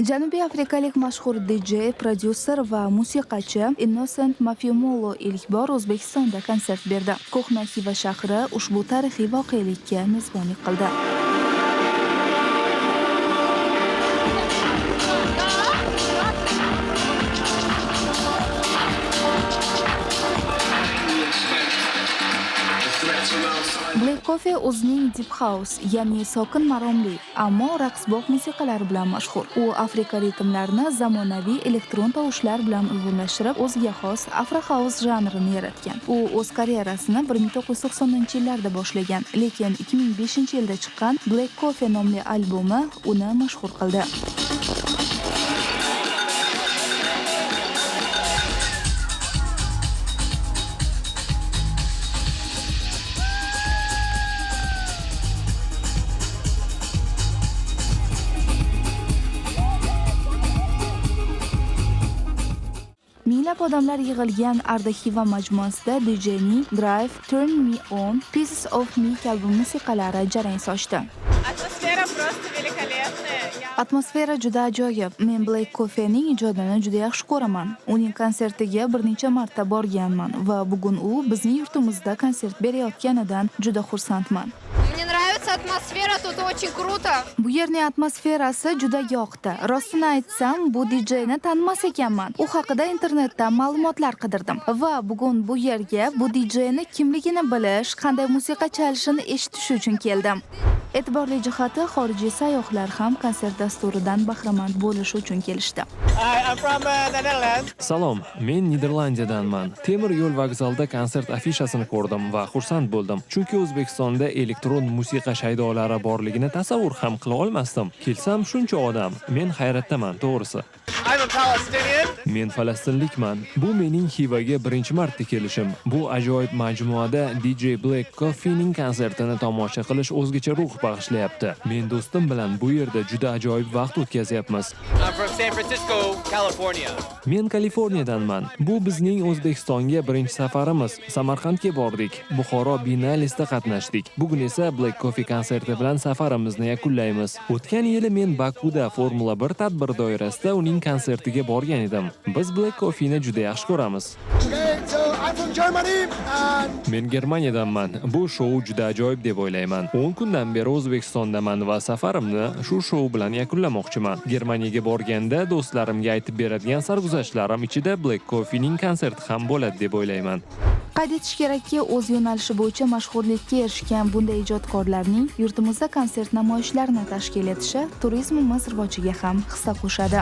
Janubiy afrikalik mashhur DJ, prodyuser va musiqachi Innocent Mafimolo ilk bor O'zbekistonda konsert berdi. Ko'hna Xiva shahri ushbu tarixiy voqelikka mezbonlik qildi. Black Coffee o'zining Deep House, ya'ni sokin maromli, ammo raqsboq musiqalari bilan mashhur. U Afrika ritmlarini zamonaviy elektron tovushlar bilan uyg'unlashtirib, o'ziga xos Afro House janrini yaratgan. U o'z karyerasini 1990-yillarda boshlagan, lekin 2005-yilda chiqqan Black Coffee nomli albomi uni mashhur qildi. Minglab odamlar yig'ilgan Arda Xiva majmuasida DJning Drive, Turn Me On, Pieces of Me kabi musiqalari jarang sochdi. Atmosfera juda ajoyib. Men Black Coffee'ning ijodini juda yaxshi ko'raman. Uning konsertiga bir necha marta borganman va bugun u bizning yurtimizda konsert berayotganidan juda xursandman. Мне нравится атмосфера, тут очень круто. Bu yerning atmosferasi juda yoqdi. Rostini aytsam, bu DJni tanimas ekanman. U haqida internetda ma'lumotlar qidirdim va bugun bu yerga bu DJni kimligini bilish, qanday musiqa chalishini eshitish uchun keldim. E'tiborli jihati, xorijiy sayyohlar ham konsert dasturidan bahramand bo'lish uchun kelishdi. I'm from Netherlands. Salom, men Niderlandiyadanman. Temir yo'l vokzalida konsert afishasini ko'rdim va xursand bo'ldim. Chunki O'zbekistonda elektron musiqa shaydolari borligini tasavvur ham qila olmasdim. Kelsam shuncha odam. Men hayratdaman, to'g'risi. I'm a Palestinian. Men falastinlikman. Bu mening Xivaga birinchi marta kelishim. Bu ajoyib majmuada DJ Black Coffee'ning konsertini tomosha qilish o'zgacha ruh bag'ishlayapti. Men do'stim bilan bu yerda juda ajoyib vaqt o'tkazyapmiz. I'm from San Francisco, California. Men Kaliforniyadanman. Bu bizning O'zbekistonga birinchi safarimiz. Samarqandga bordik. Buxoro Biennalesida qatnashdik. Bugun esa Black Coffee konserti bilan safarimizni yakunlaymiz. O'tgan yili men Bakuda Formula 1 tadbir doirasida uning konsertiga borgan edim. Biz Black Coffee'ni juda yaxshi ko'ramiz. I'm from Germany and Men Germaniyadanman. Bu shou juda ajoyib deb o'ylayman. 10 kundan beri O'zbekistondaman va safarimni shu shou bilan yakunlamoqchiman. Germaniyaga borganda do'stlarimga aytib beradigan sarguzashtlarim ichida Black Coffee'ning konserti ham bo'ladi deb o'ylayman. Qayd etish kerakki, o'z yo'nalishi bo'yicha mashhurlikka erishgan bunday ijodkorlarning yurtimizda konsert namoyishlarini tashkil etishi turizmimiz rivojiga ham hissa qo'shadi.